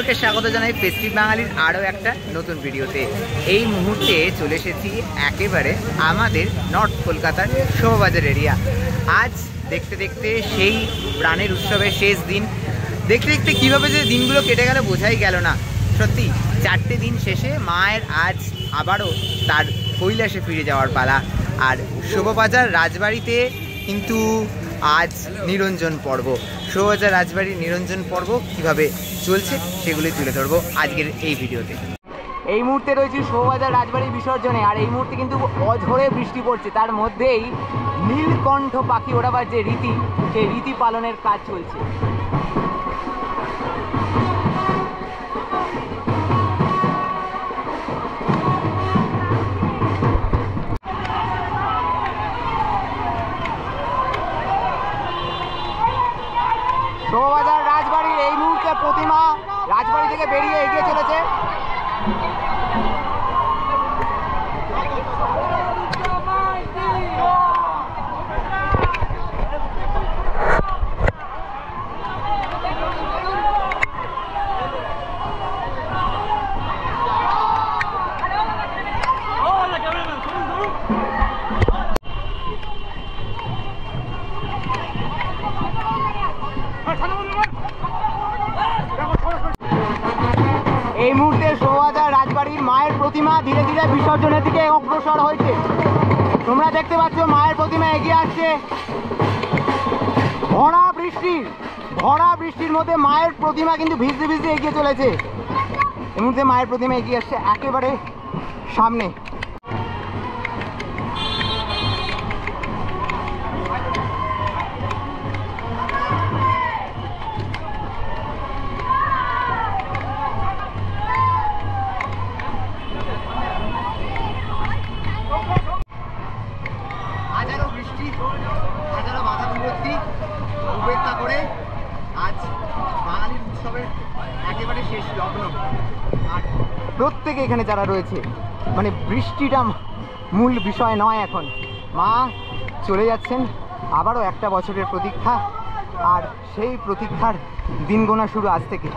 সকলকে স্বাগত জানাই ফেস্টিভ বাঙালির আরও একটা নতুন ভিডিওতে। এই মুহূর্তে চলে এসেছি একেবারে আমাদের নর্থ কলকাতার শোভাবাজার এরিয়া। আজ দেখতে দেখতে সেই প্রাণের উৎসবের শেষ দিন, দেখতে দেখতে কীভাবে যে দিনগুলো কেটে গেল বোঝাই গেল না। সত্যি 4টে দিন শেষে মায়ের আজ আবারও তার কৈলাসে ফিরে যাওয়ার পালা। আর শোভাবাজার রাজবাড়িতে কিন্তু আজ নিরঞ্জন পর্ব। শোভাবাজার রাজবাড়ির নিরঞ্জন পর্ব কীভাবে চলছে সেগুলি তুলে ধরবো আজকের এই ভিডিওতে। এই মুহূর্তে রয়েছে শোভাবাজার রাজবাড়ির বিসর্জনে, আর এই মুহূর্তে কিন্তু অঝরে বৃষ্টি পড়ছে। তার মধ্যেই নীলকণ্ঠ পাখি ওড়াবার যে রীতি, সেই রীতি পালনের কাজ চলছে। শোভাবাজার রাজবাড়ির এই মুহূর্তে প্রতিমা রাজবাড়ি থেকে বেরিয়ে এগিয়ে চলেছে। এই মুহূর্তে শোভাবাজার রাজবাড়ির মায়ের প্রতিমা ধীরে ধীরে বিসর্জনের দিকে অগ্রসর হয়েছে। তোমরা দেখতে পাচ্ছ মায়ের প্রতিমা এগিয়ে আসছে। ভরা বৃষ্টির মধ্যে মায়ের প্রতিমা কিন্তু ভিজতে ভিজতে এগিয়ে চলেছে। এই মুহূর্তে মায়ের প্রতিমা এগিয়ে আসছে একেবারে সামনে। হাজারো বাধা বিপত্তি উপেক্ষা করে আজ বাঙালির উৎসবের একেবারে শেষ লগ্ন। আর প্রত্যেকে এখানে যারা রয়েছে, মানে বৃষ্টিটা মূল বিষয় নয় এখন। মা চলে যাচ্ছেন, আবারও একটা বছরের প্রতীক্ষা, আর সেই প্রতীক্ষার দিন গোনা শুরু আজ থেকে।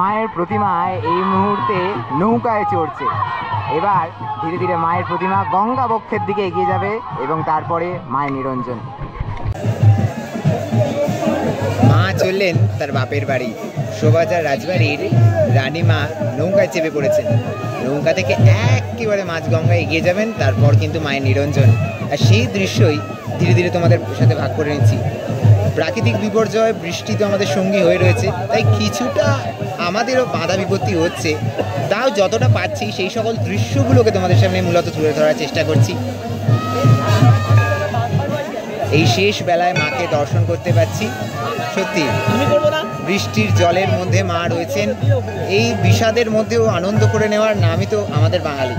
মায়ের প্রতিমায় এই মুহূর্তে নৌকায় চড়ছে। এবার ধীরে ধীরে মায়ের প্রতিমা গঙ্গা বক্ষের দিকে এগিয়ে যাবে এবং তারপরে মায়ের নিরঞ্জন। মা চললেন তার বাপের বাড়ি। শোভাবাজার রাজবাড়ির রানীমা নৌকায় চেপে পড়েছেন। নৌকা থেকে একেবারে মাঝগঙ্গা এগিয়ে যাবেন, তারপর কিন্তু মায়ের নিরঞ্জন। আর সেই দৃশ্যই ধীরে ধীরে তোমাদের সাথে ভাগ করে নিচ্ছি। প্রাকৃতিক বিপর্যয়, বৃষ্টি তো আমাদের সঙ্গী হয়ে রয়েছে, তাই কিছুটা আমাদেরও বাধা বিপত্তি হচ্ছে। তাও যতটা পাচ্ছি সেই সকল দৃশ্যগুলোকে তোমাদের সামনে মূলত তুলে ধরার চেষ্টা করছি। এই শেষ বেলায় মাকে দর্শন করতে পাচ্ছি। সত্যি বৃষ্টির জলের মধ্যে মা রয়েছেন। এই বিষাদের মধ্যেও আনন্দ করে নেওয়ার নামই তো আমাদের বাঙালি।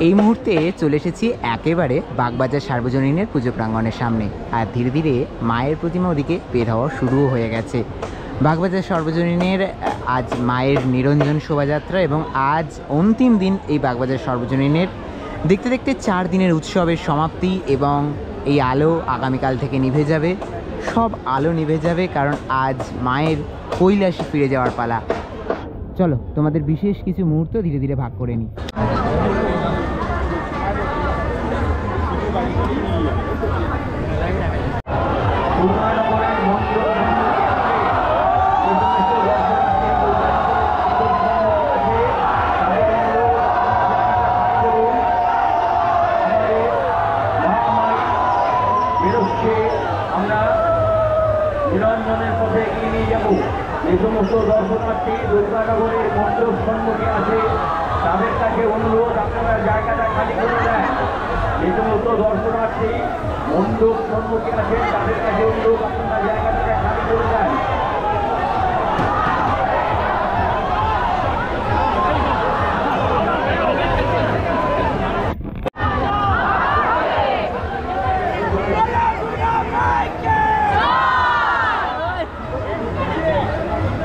এই মুহূর্তে চলে এসেছি একেবারে বাগবাজার সার্বজনীনের পুজো প্রাঙ্গণের সামনে, আর ধীরে ধীরে মায়ের প্রতিমা ওদিকে বের হওয়া শুরুও হয়ে গেছে। বাগবাজার সার্বজনীনের আজ মায়ের নিরঞ্জন শোভাযাত্রা এবং আজ অন্তিম দিন এই বাগবাজার সার্বজনীনের। দেখতে দেখতে 4 দিনের উৎসবের সমাপ্তি এবং এই আলো আগামীকাল থেকে নিভে যাবে, সব আলো নিভে যাবে, কারণ আজ মায়ের কৈলাসে ফিরে যাওয়ার পালা। চলো তোমাদের বিশেষ কিছু মুহূর্ত ধীরে ধীরে ভাগ করে নিই। আমরা নিরঞ্জনের পথে এগিয়ে নিয়ে যাব। যে সমস্ত দর্শনার্থী দুর্গানগরের মণ্ডপ সম্মুখে আছে তাদের কাছে অনুরোধ আপনারা জায়গাটা খালি করে দেন। যে সমস্ত দর্শনার্থী মণ্ডপ সম্মুখে আছে তাদের কাছে অনুরোধ আপনারা জায়গাটাকে খালি করে দেন।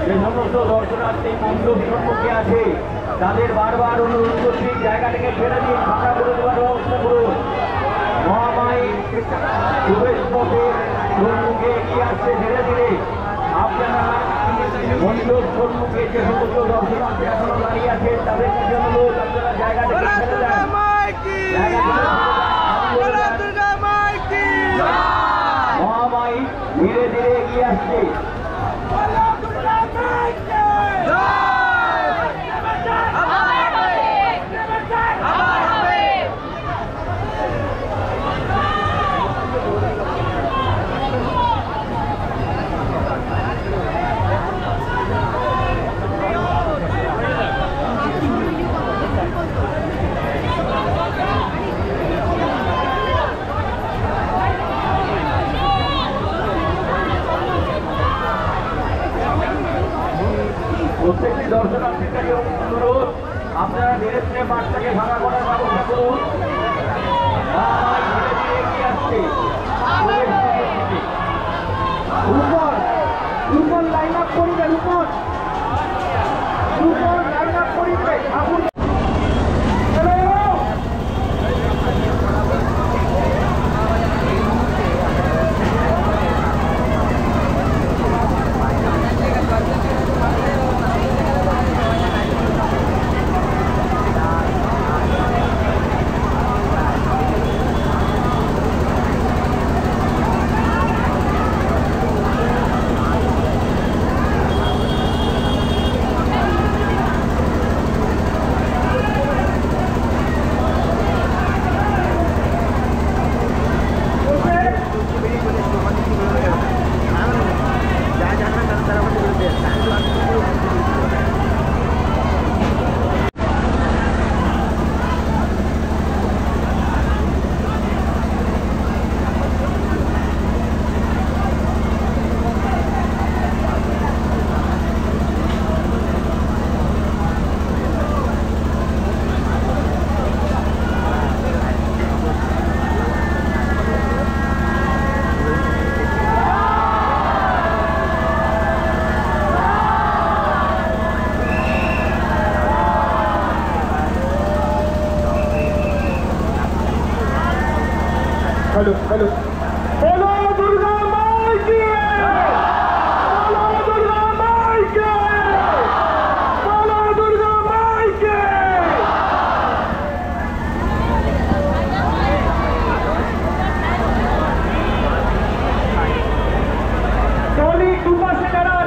যে সমস্ত দর্শনার্থী মণ্ডপ সম্মুখে আছে তাদের বারবার অনুরোধ করছি জায়গাটাকে ছেড়ে দিয়ে ফাঁকা করে দেওয়ার ব্যবস্থা করুন। মহামায়ী প্রবেশ পথের সম্মুখে এগিয়ে আসছে ধীরে ধীরে। আপনারা মণ্ডপ সম্মুখে যে সমস্ত দর্শনার্থী এখনো দাঁড়িয়ে আছে তাদের কাছে অনুরোধ আপনারা জায়গাটাকে ছেড়ে দেন। মহামায়ী ধীরে ধীরে এগিয়ে আসছে। হ্যালো হ্যালো বলো দুর্গা মাইকে বলো দুর্গা মাইকে বলো দুর্গা মাইকে টলি দুপাশে যারা